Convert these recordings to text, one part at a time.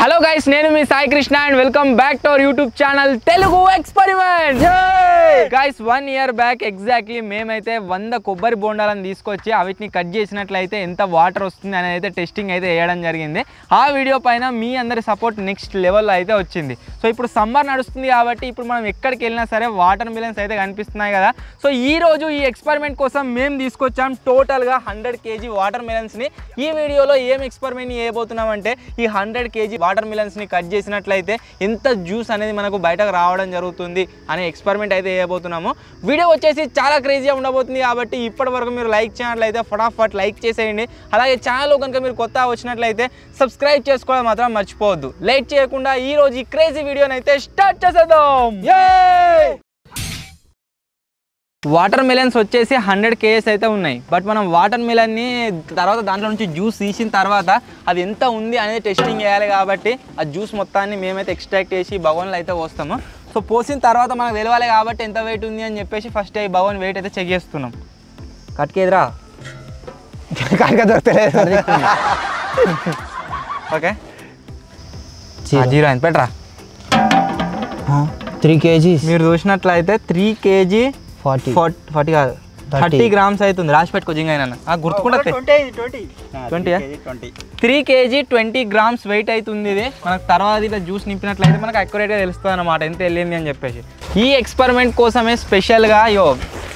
Hello guys, నేను మీ Sai Krishna and welcome back to our YouTube channel Telugu experiment. Guys 1 year back exactly మేమైతే 100 కొబ్బరి బోండాలను తీసుకొచ్చి వీటిని కట్ చేసినట్లయితే ఎంత వాటర్ వస్తుంది అనేది అయితే టెస్టింగ్ అయితే వేయడం జరిగింది. ఆ వీడియో పైన మీ అందరి సపోర్ట్ నెక్స్ట్ లెవెల్లో అయితే వచ్చింది. సో ఇప్పుడు సమ్మర్ నడుస్తుంది కాబట్టి ఇప్పుడు మనం ఎక్కడికి వెళ్ళినా సరే వాటర్ మిలన్స్ అయితే కనిపిస్తున్నాయి కదా. సో ఈ రోజు ఈ ఎక్స్పెరిమెంట్ కోసం మేము తీసుకొచ్చాం టోటల్గా 100 kg వాటర్ మిలన్స్ని. ఈ వీడియోలో ఏం ఎక్స్పెరిమెంట్ చేయబోతున్నామంటే ఈ 100 kg వాటర్ మిలన్స్ని కట్ చేసినట్లయితే ఎంత జ్యూస్ అనేది మనకు బయటకు రావడం జరుగుతుంది అనే ఎక్స్పెరిమెంట్ అయితే చేయబోతున్నాము. వీడియో వచ్చేసి చాలా క్రేజీగా ఉండబోతుంది కాబట్టి ఇప్పటి వరకు మీరు లైక్ చేయనట్లయితే ఫటాఫట్ లైక్ చేసేయండి. అలాగే ఛానల్లో కనుక మీరు కొత్త వచ్చినట్లయితే సబ్స్క్రైబ్ చేసుకోవడం మాత్రం మర్చిపోవద్దు. లేట్ చేయకుండా ఈ రోజు ఈ క్రేజీ వీడియోని అయితే స్టార్ట్ చేసేద్దాం. వాటర్ మిలన్స్ వచ్చేసి 100 kgs అయితే ఉన్నాయి. బట్ మనం వాటర్ మిలన్ని తర్వాత దాంట్లో నుంచి జ్యూస్ తీసిన తర్వాత అది ఎంత ఉంది అనేది టెస్టింగ్ చేయాలి కాబట్టి ఆ జ్యూస్ మొత్తాన్ని మేమైతే ఎక్స్ట్రాక్ట్ చేసి బగోన్లో అయితే పోస్తాము. సో పోసిన తర్వాత మనకు తెలవాలి కాబట్టి ఎంత వెయిట్ ఉంది అని చెప్పేసి ఫస్ట్ ఈ బగోన్ వెయిట్ అయితే చెక్ చేస్తున్నాం. కట్కేదిరా కట్క దొరకలేదు. ఓకే 0 అని పెట్టరా. 3 kgs మీరు చూసినట్లయితే 3 kg 40 కాదు 30 grams అవుతుంది. రాసి పెట్టుకో జింగ్ అయినా గుర్తుకుంటా. 3 kg 20 grams వెయిట్ అవుతుంది. ఇది మనకు తర్వాత ఇట్లా జ్యూస్ నింపినట్లయితే మనకు అక్యురేట్గా తెలుస్తుంది అన్నమాట ఎంత వెళ్ళింది అని చెప్పేసి. ఈ ఎక్స్పెరిమెంట్ కోసమే స్పెషల్గా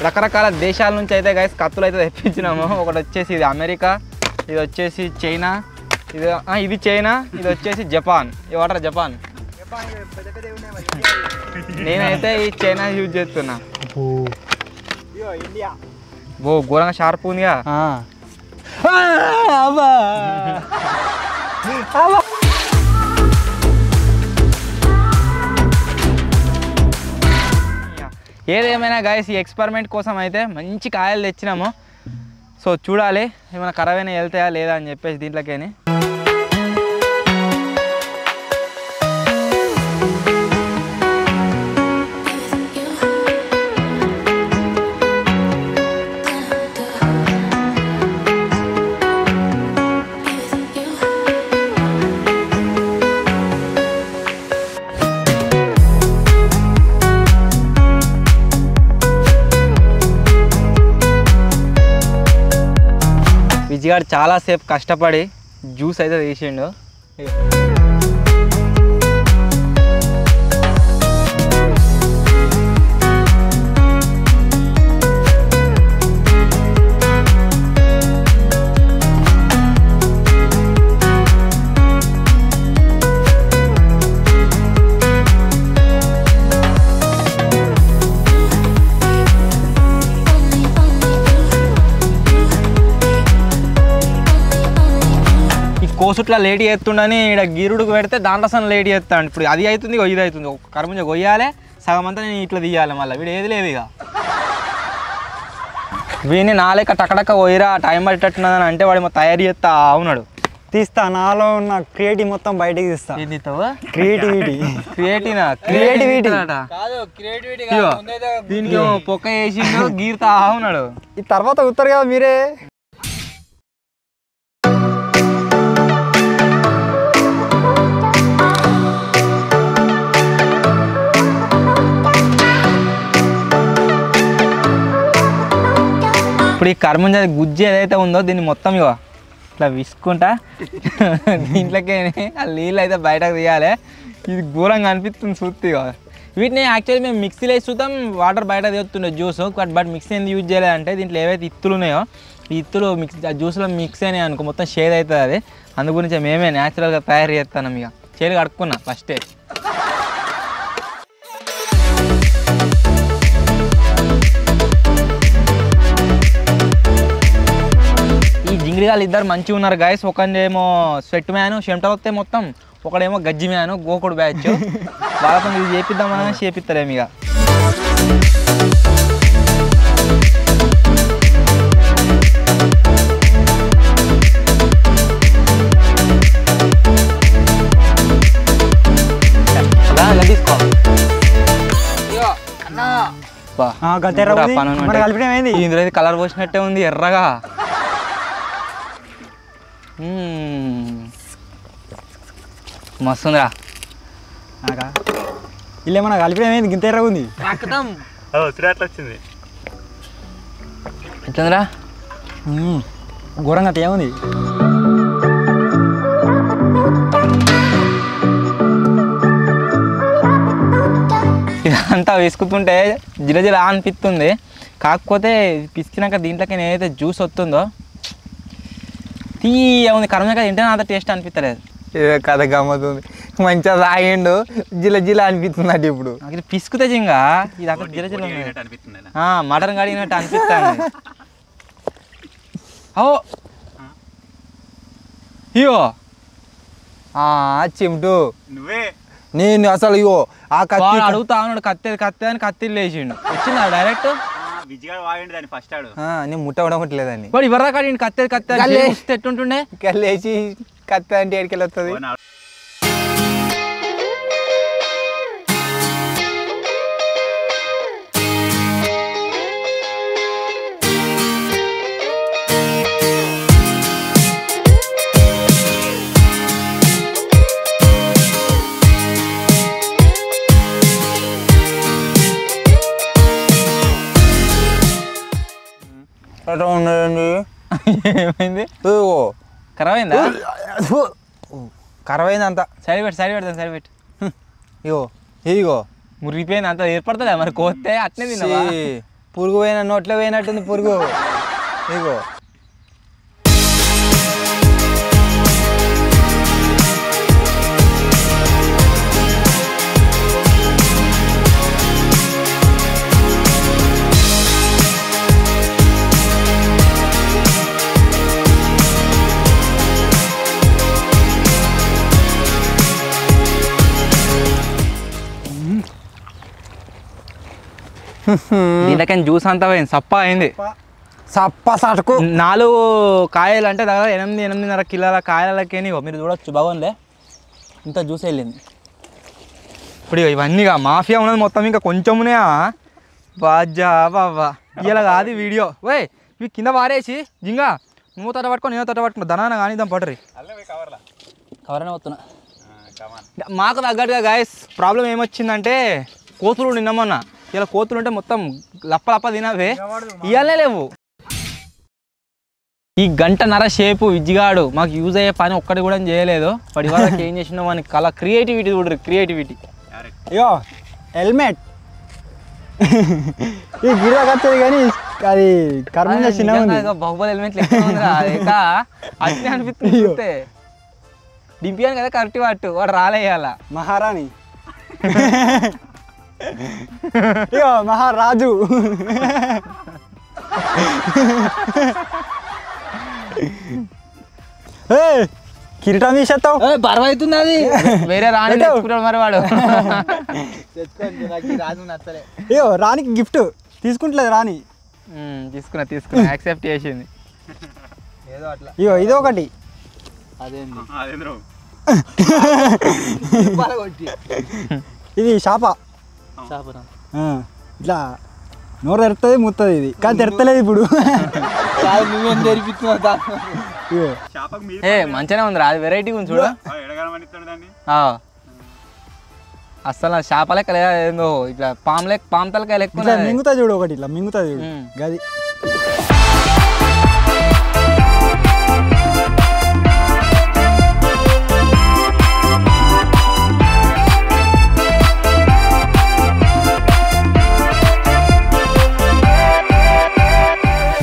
రకరకాల దేశాల నుంచి అయితే గైస్ కత్తులు అయితే తెప్పించినాము. ఒకటి వచ్చేసి ఇది అమెరికా, ఇది వచ్చేసి చైనా, ఇది చైనా, ఇది వచ్చేసి జపాన్. ఇది వాటర్ జపాన్. నేనైతే ఈ చైనా యూజ్ చేస్తున్నా. ఓ ఘోరంగా షార్ప్ ఉందిగా. ఏదేమైనా గైస్ ఈ ఎక్స్పెరిమెంట్ కోసం అయితే మంచి కాయలు తెచ్చినాము. సో చూడాలి ఏమైనా ఖరాబ్ అయినా వెళ్తాయా లేదా అని చెప్పేసి దీంట్లోకేని. విజిగాడు చాలాసేపు కష్టపడి జ్యూస్ అయితే తీసిండు. కోసుట్లా లేట్ చేస్తుండని ఇక్కడ గీరుడుకు పెడితే దాంట్లో అసలు లేట్ చేస్తాను. ఇప్పుడు అది అవుతుంది ఇది అవుతుంది. ఒక కర్మంజ కొయ్యాలి సగం అంతా నేను ఇట్లా తీయాలి. మళ్ళీ వీడు ఏది లేదు ఇక. వీడిని నాలేక టకటక పోయిరా టైం పట్టేటట్టున్నదని అంటే వాడు తయారు చేస్తా ఉన్నాడు. తీస్తా నాలో ఉన్న క్రియేటివ్ మొత్తం బయటకి తీస్తా. క్రియేటివిటీ దీనికి పొక్క వేసిండు గీరుతా ఉన్నాడు. ఈ తర్వాత ఉత్తరు కదా మీరే. ఇప్పుడు ఈ కర్మంజ గుజ్జు ఏదైతే ఉందో దీన్ని మొత్తం ఇట్లా విసుకుంటా దీంట్లోకి ఆ నీళ్ళు అయితే బయటకు తీయాలి. ఇది ఘోరంగా అనిపిస్తుంది చూస్తే. వీటిని యాక్చువల్లీ మేము మిక్సీలో వేసి చూద్దాం వాటర్ బయట తీస్తుండే జ్యూస్. బట్ మిక్సీ ఎందుకు యూజ్ చేయాలంటే దీంట్లో ఏవైతే ఇత్తులు ఉన్నాయో ఈ ఇత్తులు ఆ జ్యూస్లో మిక్స్ అయినాయి అనుకో మొత్తం షేర్ అవుతుంది. అది అందు గురించి మేమే న్యాచురల్గా తయారు చేస్తాను. ఇక చేలు కడుక్కున్నా ఫస్టే. జింగిడిగాలు ఇద్దరు మంచిగా ఉన్నారు గైస్. ఒకడేమో స్వెట్ మ్యాను చెమటలు వస్తాయి మొత్తం, ఒకడేమో గజ్జి మ్యాను గోకుడు బ్యాచ్. వాళ్ళతో ఇది చేపిద్దామని చేపిస్తారేమి ఇక. తీసుకో ఇందులో కలర్ పోసినట్టే ఉంది ఎర్రగా. మస్తుందిరా. ఇలా ఏమన్నా కలిపి ఏమైంది గింత ఎర్రగా ఉంది వచ్చింది ఎట్లుందిరా? ఘోరంగా ఏముంది ఇదంతా వేసుకుంటుంటే జిలజిల అనిపిస్తుంది. కాకపోతే పిసికినాక దీంట్లోకి ఏదైతే జ్యూస్ వస్తుందో తీయ ఉంది. కర్మగా తింటే అంత టేస్ట్ అనిపిస్తలేదు. కథ గమ్మతుంది. మంచిగా తాగిండు జిల జిల అనిపిస్తుంది అంటే ఇప్పుడు ఇది పిసుకుతే జింగా ఇది అక్కడ జిలజిల మటన్ కడిగినట్టు అనిపిస్తుంది. ఓ ఇయో చిమ్టు నువ్వే నేను అసలు ఇగో ఆ కత్తి అడుగుతా ఉన్నాడు కత్తి అని కత్తిలు లేచిండు. వచ్చిందా డైరెక్ట్ విజయగాడు వాడిండు దాన్ని ఫస్ట్ ఆడు నేను ముట్ట ఉండట్లేదని వాడు ఇవరదా కాడి కత్తి ఎట్టుంటుండే లేచి కత్తి అంటే ఎడికెళ్ళి వస్తుంది. ఏమైంది? ఖరాబ్ అయిందా? ఖరాబ్ అయింది అంతా. సైడ్ పెడతాను సైడ్ పెట్టు. ఇగో ఇగో మురిగిపోయింది అంత ఏర్పడుతుందా మరి కోస్తే అట్నే తిన్నా. పురుగు పోయిన నోట్లో పోయినట్టుంది పురుగు. ఇగో దీంట్లోకి జ్యూస్ అంతా పోయింది. సప్ప అయింది. సప్ప సటుకు 4 కాయలు అంటే దగ్గర 8-8.5 కిలోల కాయలకి మీరు చూడొచ్చు. బాగుందిలే ఇంత జ్యూస్ వెళ్ళింది. ఇప్పుడు ఇవన్నీగా మాఫియా ఉన్నది మొత్తం. ఇంకా కొంచెమునే బాజా బాబా ఇలా కాదు వీడియో. ఓయ్ ఇవి కింద పారేసి జింగా నువ్వు తట పట్టుకో నేను తట పట్టుకో దనాన కానీ దాని పట్టరి కవరనే వస్తున్నా. మాకు తగ్గట్టుగా గాయస్ ప్రాబ్లం ఏమొచ్చిందంటే కోతులు నిన్నమన్నా ఇలా కోతులు ఉంటే మొత్తం లప్ప తినవే ఇవాళనే లేవు. ఈ 1.5 గంట సేపు విజ్జిగాడు మాకు యూజ్ అయ్యే పని ఒక్కటి కూడా చేయలేదు. వాడి వాళ్ళకి ఏం చేసినా వానికి కళ క్రియేటివిటీ చూడరు. క్రియేటివిటీ అయ్యో హెల్మెట్ ఈ గిరిదాకా వచ్చేది కానీ అది కర్మ చిన్న బాహుబలి హెల్మెట్ అట్నే అనిపిస్తుంది. చూస్తే దింపాను కదా కరెక్ట్ పట్టు వాడు రాలేయాల మహారాణి ఇగో మహారాజు కిరీటం తీసేస్తావు పర్వైతుంది అది వేరే రాణి తెచ్చుకుంటాడు మరి వాడు. అయ్యో రాణికి గిఫ్ట్ తీసుకుంటలేదు రాణి. తీసుకున్నా యాక్సెప్ట్ చేసింది ఏదో అట్లా. ఇగో ఇది ఒకటి ఇది షాప ఇట్లా నోరు తెరుతుంది ముత్తది. ఇది కానీ తెరతలేదు ఇప్పుడు. మంచిగానే ఉంది రా. అది వెరైటీ ఉంది చూడు. అసలు చేప లెక్క లేదా ఏందో ఇట్లా పాము తలకాయ లెక్క మింగుతా చూడు. ఒకటి ఇట్లా మింగుతా చూడు గది.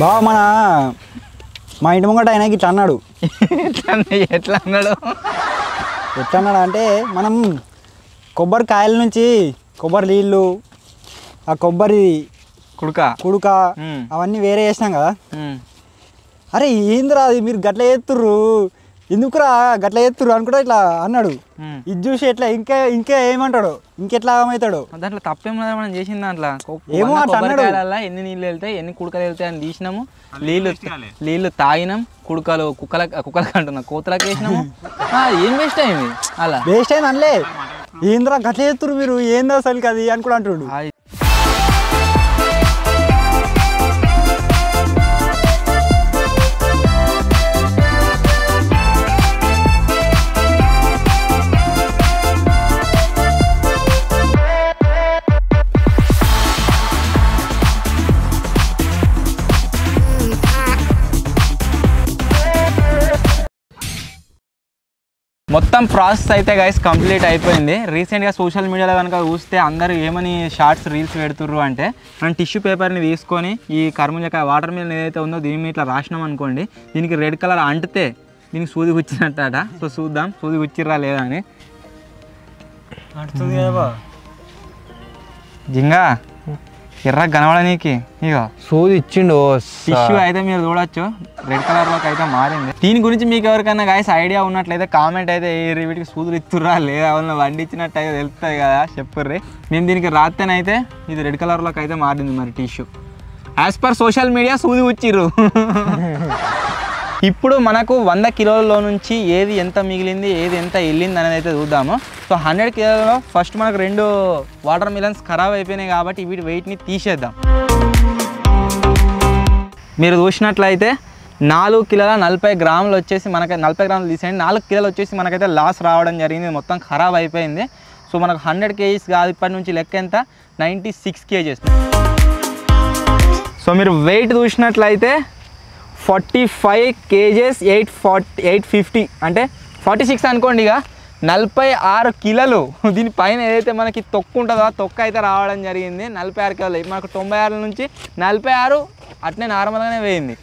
బావ మా ఇంటి ముంగట ఆయనకి ఇట్లా అన్నాడు. ఎట్లా అన్నాడు అంటే మనం కొబ్బరికాయల నుంచి కొబ్బరి నీళ్ళు ఆ కొబ్బరి కుడుక అవన్నీ వేరే చేసినాం కదా. అరే ఏందిరా అది మీరు గట్ల చేస్తుర్రు ఎందుకురా గట్ల చేస్తుర్రు అనుకుంటా ఇట్లా అన్నాడు. ఇది చూసి ఎట్లా ఇంకా ఏమంటాడు ఇంకెట్లా అవుతాడు. దాంట్లో తప్పేం లేదా మనం చేసిన దాంట్లో. ఏమో కొబ్బరికాయల ఎన్ని నీళ్ళు వెళ్తాయి ఎన్ని కుడకలు వెళ్తాయి అని తీసినాము. నీళ్ళు తాగినాం. కుక్కలకి అంటున్నా కోతులకి వేసినాము. ఏం వేస్ట్ అయింది. అలా వేస్ట్ అయింది అనలే. ఏంద్రా గట్ల చేస్తుర్రు మీరు ఏందో అసలు అది అని కూడా అంటాడు. మొత్తం ప్రాసెస్ అయితే గైస్ కంప్లీట్ అయిపోయింది. రీసెంట్గా సోషల్ మీడియాలో కనుక చూస్తే అందరూ ఏమని షార్ట్స్ రీల్స్ పెడుతుర్రు అంటే, మనం టిష్యూ పేపర్ని తీసుకొని ఈ కర్ముంజకాయ వాటర్ మిలన్ ఏదైతే ఉందో దీని మీద ఇట్లా రాసినాం అనుకోండి, దీనికి రెడ్ కలర్ అంటితే దీనికి సూది గుచ్చినట్టట. సో చూద్దాం సూది గుచ్చిర్రా లేదా అని. అంటుంది కదా జింగా ఎర్ర కనబడనీకి ఇక సూది ఇచ్చిండు. టిష్యూ అయితే మీరు చూడొచ్చు రెడ్ కలర్లోకి అయితే మారింది. దీని గురించి మీకు ఎవరికైనా గాయస్ ఐడియా ఉన్నట్లయితే కామెంట్ అయితే వీటికి సూదులు ఇస్తుర్రా లేదా వాళ్ళని వండించినట్టు అయితే తెలుస్తుంది కదా చెప్పుర్రి. నేను దీనికి రాత్తేనైతే ఇది రెడ్ కలర్లోకి అయితే మారింది మరి tissue. As per social media సూది ఉచ్చిర్రు. ఇప్పుడు మనకు 100 కిలోలలో నుంచి ఏది ఎంత మిగిలింది ఏది ఎంత వెళ్ళింది అనేది అయితే చూద్దాము. సో 100 కిలోలలో ఫస్ట్ మనకు 2 వాటర్ మిలన్స్ ఖరాబ్ అయిపోయినాయి కాబట్టి వీటి వెయిట్ని తీసేద్దాం. మీరు చూసినట్లయితే 4 కిలోల 40 గ్రాములు వచ్చేసి మనకి 40 గ్రాములు తీసేయండి, 4 కిలోలు వచ్చేసి మనకైతే లాస్ రావడం జరిగింది, మొత్తం ఖరాబ్ అయిపోయింది. సో మనకు 100 కేజీస్ కాదు ఇప్పటి నుంచి లెక్క ఎంత 96 కేజీస్. సో మీరు వెయిట్ చూసినట్లయితే 45 కేజెస్ 850 అంటే 46 అనుకోండి. ఇక 46 కిలోలు దీనిపైన ఏదైతే మనకి తొక్కు ఉంటుందో ఆ తొక్క అయితే రావడం జరిగింది. 46 కిలోలు మనకు 96 నుంచి 46 అట్నే నార్మల్గానే వేయింది.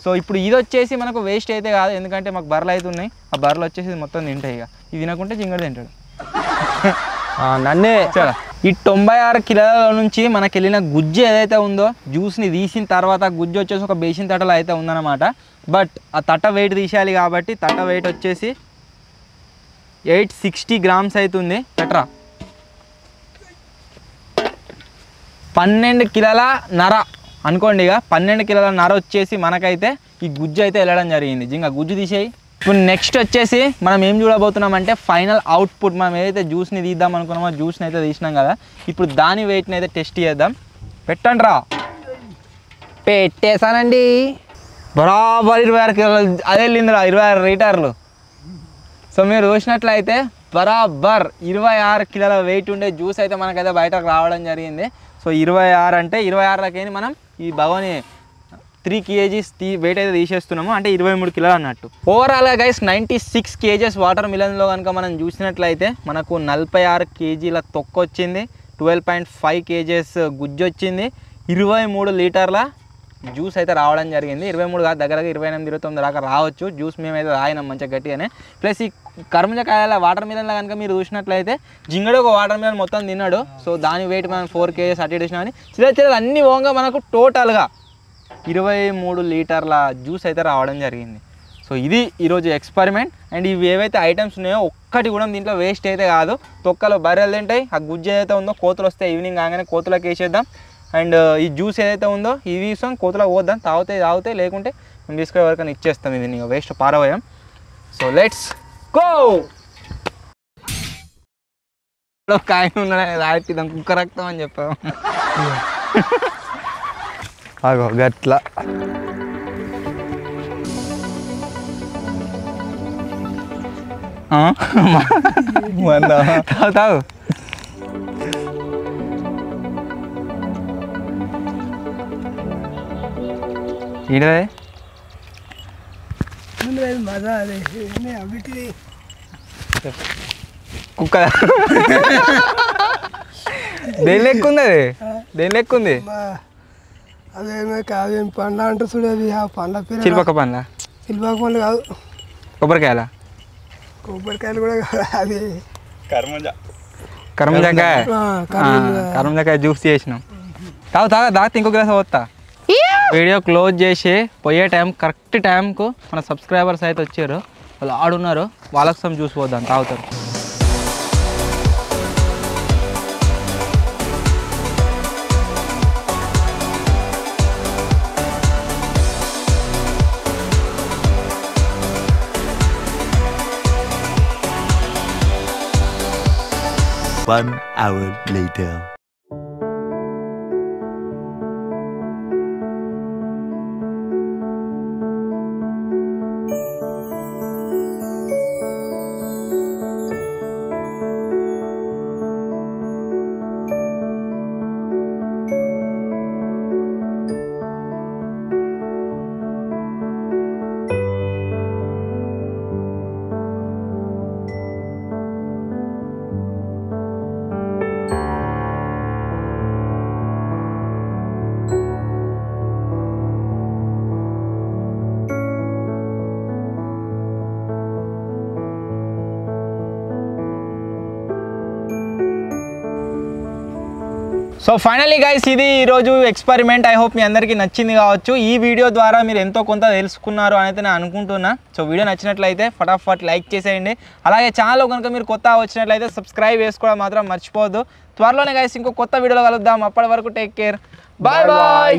సో ఇప్పుడు ఇది వచ్చేసి మనకు వేస్ట్ అయితే కాదు, ఎందుకంటే మాకు బర్రెలు అయితే ఉన్నాయి, ఆ బర్రెలు వచ్చేసి మొత్తం తింటాయి. ఇక ఇది తినకుంటే జింగడు తింటాడు. నన్నే చాలా ఈ 96 కిలోల నుంచి మనకి వెళ్ళిన గుజ్జు ఏదైతే ఉందో జ్యూస్ని తీసిన తర్వాత గుజ్జు వచ్చేసి ఒక బేసిన్ తట్టలో అయితే ఉందన్నమాట. బట్ ఆ తట్ట వెయిట్ తీసేయాలి కాబట్టి తట్ట వెయిట్ వచ్చేసి 860 గ్రామ్స్ అవుతుంది. పెట్రా 12 కిలోల నర అనుకోండి. ఇక 12 కిలోల నర వచ్చేసి మనకైతే ఈ గుజ్జు అయితే వెళ్ళడం జరిగింది. జింగా గుజ్జు తీసేయి. ఇప్పుడు నెక్స్ట్ వచ్చేసి మనం ఏం చూడబోతున్నామంటే ఫైనల్ అవుట్పుట్. మనం ఏదైతే జ్యూస్ని తీద్దాం అనుకున్నామో జ్యూస్ని అయితే తీసినాం కదా, ఇప్పుడు దాని వెయిట్ని అయితే టెస్ట్ చేద్దాం. పెట్టండి రా. పెట్టేశానండి. బరాబర్ 26 కిలోలు అదే వెళ్ళిందిరా, 26 లీటర్లు. సో మీరు చూసినట్లయితే బరాబర్ 26 కిలోల వెయిట్ ఉండే జ్యూస్ అయితే మనకైతే బయటకు రావడం జరిగింది. సో 26 అంటే 26 మనం ఈ భగవాని 3 కేజీస్ వెయిట్ అయితే తీసేస్తున్నాము, అంటే 23 కిలోలు అన్నట్టు. ఓవరాల్గా గైస్ 96 కేజెస్ వాటర్ మిలన్లో కనుక మనం చూసినట్లయితే మనకు 46 కేజీల తొక్క వచ్చింది, 12.5 కేజెస్ గుజ్జు వచ్చింది, 23 లీటర్ల జ్యూస్ అయితే రావడం జరిగింది. 23 కాదు, దగ్గరగా 28, 29 దాకా రావచ్చు జ్యూస్. మేమైతే తాగినాం మంచిగా గట్టిగానే. ప్లస్ ఈ కర్ముజకాయల వాటర్ మిలన్లో కనుక మీరు చూసినట్లయితే జింగడు ఒక వాటర్ మిలన్ మొత్తం తిన్నాడు. సో దాని వెయిట్ మనం 4 కేజెస్ అటు ఇచ్చినామని చిన్న అన్ని పోగా మనకు టోటల్గా 23 లీటర్ల జ్యూస్ అయితే రావడం జరిగింది. సో ఇది ఈరోజు ఎక్స్పెరిమెంట్. అండ్ ఇవి ఏవైతే ఐటమ్స్ ఉన్నాయో ఒక్కటి కూడా దీంట్లో వేస్ట్ అయితే కాదు. తొక్కలో బర్రెలు తింటాయి, ఆ గుజ్జు ఏదైతే ఉందో కోతులు వస్తే ఈవినింగ్ కాగానే కోతులకు వేసేద్దాం. అండ్ ఈ జ్యూస్ ఏదైతే ఉందో ఇవి ఇస్తాం కోతులకు పోద్దాం, తాగుతాయి లేకుంటే మేము తీసుకునే వరకు ఇచ్చేస్తాం. ఇది నీకు వేస్ట్ పారవేయం. So let's go. కాయన ఉన్నాడు కుక్క రక్తం అని చెప్పాము. అగో గట్లా తాగు. ఏంటది కుక్క దేని లెక్క ఉంది, అది దేని లెక్క ఉంది? అదేం పండ్ల అంటారు చూడు, అది ఆ పండ్ల పేరు చిల్పక పండ్ల, సిల్పాకు పండ్లు కాదు, కొబ్బరికాయల, కొబ్బరికాయలు కూడా కాదు, అది కర్మంజకాయ జ్యూస్ చేసినాం. తాగితే ఇంకో గ్లాస్ పోతా. వీడియో క్లోజ్ చేసి పోయే కరెక్ట్ టైంకు మన సబ్స్క్రైబర్స్ అయితే వచ్చారు, వాళ్ళు ఆడున్నారు, వాళ్ళకి సమ్ జ్యూస్ పోద్దాం, తాగుతారు. One hour later. So finally guys ఇది ఈరోజు ఎక్స్పెరిమెంట్. ఐ హోప్ మీ అందరికీ నచ్చింది కావచ్చు. ఈ వీడియో ద్వారా మీరు ఎంతో కొంత తెలుసుకున్నారు అని అయితే నేను అనుకుంటున్నా. సో వీడియో నచ్చినట్లయితే ఫటాఫట్ లైక్ చేసేయండి. అలాగే ఛానల్ కనుక మీరు కొత్త వచ్చినట్లయితే సబ్స్క్రైబ్ చేసుకోవడం మాత్రం మర్చిపోవద్దు. త్వరలోనే గైస్ ఇంకో కొత్త వీడియోలో కలుద్దాం. అప్పటి వరకు టేక్ కేర్. Bye bye.